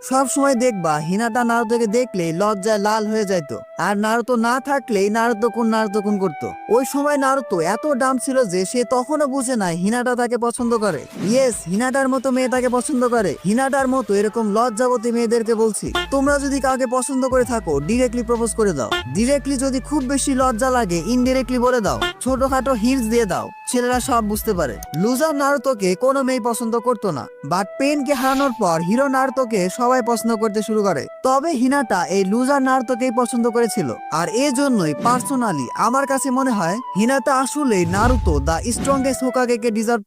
সব সময় দেখবা হিনাটা নারুতোকে দেখলেই লজ্জায় লাল হয়ে যাইত, আর নারুতো না থাকলেই নারুতো কুন করতো। ওই সময় নারুতো এত ডাম ছিল যে সে তখনও বুঝে না হিনাটা তাকে পছন্দ করে। ইয়েস, হিনাটার মতো মেয়ে তাকে পছন্দ করে। হিনাটার মতো এরকম লজ্জাবতী মেয়েদেরকে বলছি, তোমরা যদি কাউকে পছন্দ করে থাকো ডিরেক্টলি প্রপোজ করে দাও। ডিরেক্টলি যদি খুব বেশি লজ্জা লাগে ইনডিরেক্টলি বলে দাও, ছোটখাটো হিন্টস দিয়ে দাও, ছেলেরা সব বুঝতে পারে। লুজার নারুতোকে কোনো মেয়ে পছন্দ করতো না, বাট পেনকে হারানোর পর হিরো নারুতোকে সবাই পছন্দ করতে শুরু করে। তবে হিনাটা এই লুজার নারুতোকেই পছন্দ করেছিল, আর এজন্যই পার্সোনালি আমার কাছে মনে হয় হিনাটা আসলে নারুতো দা স্ট্রংগেস্ট হোকাগেকে ডিজার্ভ।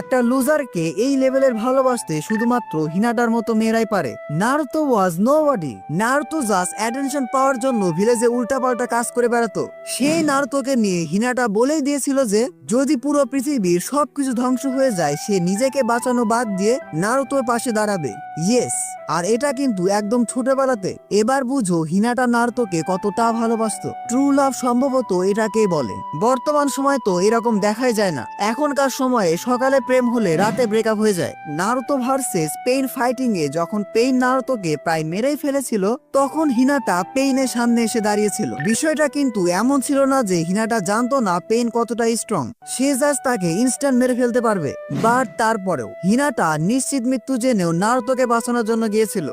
একটা লুজারকে এই লেভেলের ভালোবাসতে শুধুমাত্র হিনাটার মতো মেয়েরাই পারে। নারুতো ওয়াজ নোবডি। নারুতো জাস্ট অ্যাটেনশন পাওয়ার জন্য ভিলেজে উল্টাপাল্টা কাজ করে বেড়াতো। সেই নারুতোকে নিয়ে হিনাটা বলেই দিয়েছিল যে যদি পুরো পৃথিবীর সবকিছু ধ্বংস হয়ে যায় সে নিজেকে বাঁচানো বাদ দিয়ে নারুতোর পাশে দাঁড়াবে। ইয়েস, আর এটা কিন্তু একদম ছোটবেলাতে। এবার বুঝো হিনাটা নারুতোকে কতটা ভালোবাসতো। ট্রু লাভ সম্ভবত এটাকেই বলে। বর্তমান সময় তো এরকম দেখাই যায় না। এখনকার সময়ে সকালে প্রেম হলে রাতে ব্রেকআপ হয়ে যায়। নারুতো ভার্সেস পেইন ফাইটিং এ যখন পেইন নারুতোকে প্রায় মেরেই ফেলেছিল তখন হিনাটা পেইনের সামনে এসে দাঁড়িয়েছিল। বিষয়টা কিন্তু এমন ছিল না যে হিনাটা জানতো না পেইন কতটা স্ট্রং, সে জাস্ট তাকে ইনস্ট্যান্ট মেরে ফেলতে পারবে। বাট তারপরেও হিনাটা নিশ্চিত মৃত্যু জেনেও নারুতোকে বাঁচানোর জন্য গিয়েছিল।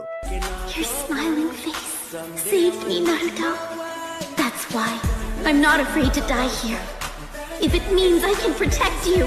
Your smiling face saved me, Naruto. That's why I'm not afraid to die here. If it means I can protect you.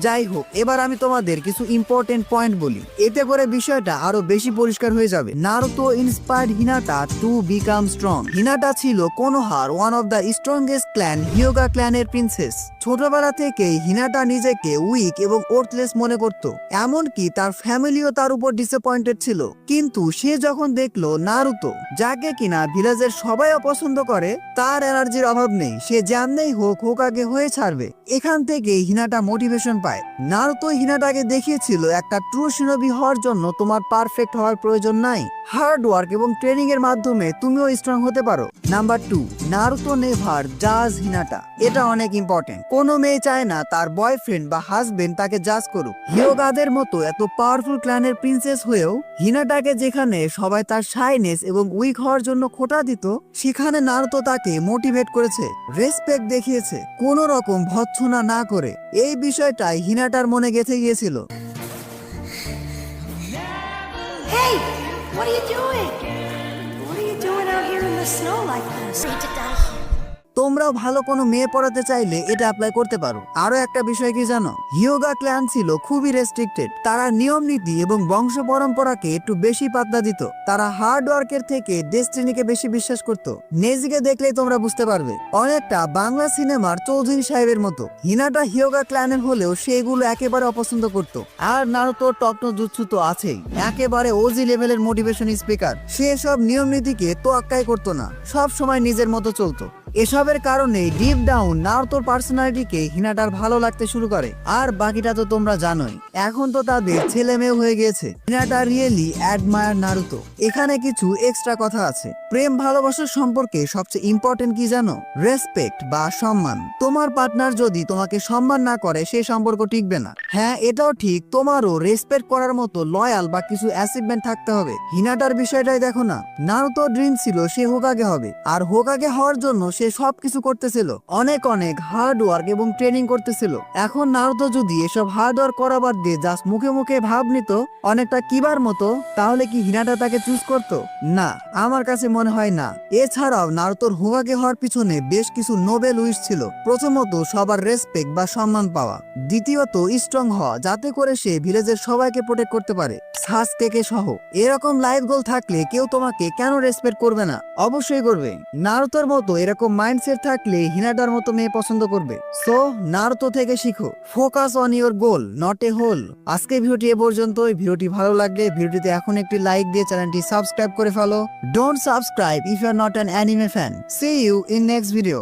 যাই হোক, এবার আমি তোমাদের কিছু ইম্পর্টেন্ট পয়েন্ট বলি, এতে করে বিষয়টা আরো বেশি পরিষ্কার হয়ে যাবে। Naruto inspired Hinata to become strong. Hinata ছিল কোনোহার one of the strongest clan, Hyuga ক্ল্যানের প্রিন্সেস। ছোটবেলা থেকেই হিনাটা নিজেকে উইক এবং ওর্থলেস মনে করত, এমনকি তার ফ্যামিলিও তার উপর ডিসঅ্যাপয়েন্টেড ছিল। কিন্তু সে যখন দেখলো নারুতো, যাকে কিনা ভিলেজের সবাই অপছন্দ করে, তার এনার্জির অভাব নেই, সে যেমনেই হোক হোকাগে হয়ে ছাড়বে, এখান থেকে হিনাটা মোটিভেশন পায়। নারুতো হিনাটাকে দেখিয়েছিল একটা ট্রু শিনোবি হওয়ার জন্য তোমার পারফেক্ট হওয়ার প্রয়োজন নাই, হার্ড ওয়ার্ক এবং ট্রেনিং এর মাধ্যমে তুমিও স্ট্রং হতে পারো। নাম্বার 2, নারুতো নেভার জাজ হিনাটা। এটা অনেক ইম্পর্টেন্ট। কোনো মেয়ে চায় না তার বয়ফ্রেন্ড বা হাজবেন্ড তাকে জাজ করুক। হিয়োগাদের মতো এত পাওয়ারফুল ক্ল্যানের প্রিন্সেস হয়েও হিনাটাকে যেখানে সবাই তার শাইনেস এবং উইক হওয়ার জন্য খোঁটা দিত, সেখানে নারুতো তাকে মোটিভেট করেছে, রেসপেক্ট দেখিয়েছে, কোনো রকম ভৎসনা না করে। এই বিষয়টাই হিনাটার মনে গেঁথে গিয়েছিল। Hey, what are you doing? What are you doing out here in the snow like this? Afraid to die here. তোমরাও ভালো কোনো মেয়ে পড়াতে চাইলে এটা অ্যাপ্লাই করতে পারো। আরো একটা বিষয় কি জানো, হিয়োগা ক্ল্যান ছিল খুবই রেস্ট্রিক্টেড। তারা নিয়ম নীতি এবং বংশ পরম্পরাকে একটু বেশি পাত্তা দিত। তারা হার্ড ওয়ার্কের থেকে ডেস্টিনিকে বেশি বিশ্বাস করত। নেজিকে দেখলেই তোমরা বুঝতে পারবে, অনেকটা বাংলা সিনেমার চৌধুরী সাহেবের মতো। হিনাটা হিয়োগা ক্ল্যানের হলেও সেগুলো একেবারে অপছন্দ করত। আর নারুতোর টকনো জুৎসু তো আছেই, একেবারে ওজি লেভেলের মোটিভেশন স্পিকার। সে সব নিয়ম নীতিকে তোয়াক্কাই করতো না, সব সময় নিজের মতো চলতো। এসবের কারণে ডিপ ডাউন নারুতোর পার্সোনালিটিকে হিনাটার ভালো লাগতে শুরু করে। আর বাকিটা তো তোমরা জানোই, এখন তো তাদের ছেলে মেয়ে হয়ে গিয়েছে। হিনাটা রিয়েলি অ্যাডমায়ার নারুতো। এখানে কিছু এক্সট্রা কথা আছে। প্রেম ভালোবাসার সম্পর্কে সবচেয়ে ইম্পর্টেন্ট কি জানো? রেসপেক্ট বা সম্মান। তোমার পার্টনার যদি তোমাকে সম্মান না করে সেই সম্পর্ক টিকবে না। হ্যাঁ, এটাও ঠিক, তোমারও রেসপেক্ট করার মতো লয়াল বা কিছু অ্যাচিভমেন্ট থাকতে হবে। হিনাটার বিষয়টাই দেখো না, নারুতোর ড্রিম ছিল সে হোকাগে হবে, আর হোকাগে হওয়ার জন্য সে সবকিছু করতেছিল, অনেক হার্ড ওয়ার্ক এবং ট্রেনিং করতেছিল। এখন নারুতো যদি এসব হার্ড ওয়ার্ক করা বাদ দিয়ে জাস্ট মুখে মুখে ভাব নিত অনেকটা কিবার মতো, তাহলে কি হিনাটা তাকে চুজ করতো? না, আমার কাছে মনে হয় না। এছাড়াও নারুতোর হোকাগে হওয়ার পিছনে বেশ কিছু নোবেল উইশ ছিল। প্রথমত, সবার রেসপেক্ট বা সম্মান পাওয়া। দ্বিতীয়ত, স্ট্রং হওয়া, যাতে করে সে ভিলেজের সবাইকে প্রোটেক্ট করতে পারে, সাসকেকে সহ। এরকম লাইফ গোল থাকলে কেউ তোমাকে কেন রেসপেক্ট করবে না? অবশ্যই করবে। নারুতোর মতো এরকম মাইন্ডসেট থাকলে হিনাটার মতো মেয়ে পছন্দ করবে। সো নারুতো থেকে শিখো, focus on your goal, not a whole. আজকে ভিডিওটি এ পর্যন্তই। ভিডিওটি ভালো লাগলে ভিডিওটিতে এখন একটি লাইক দিয়ে চ্যানেলটি সাবস্ক্রাইব করে ফেলো। Don't subscribe if you are not an anime fan. See you in next video.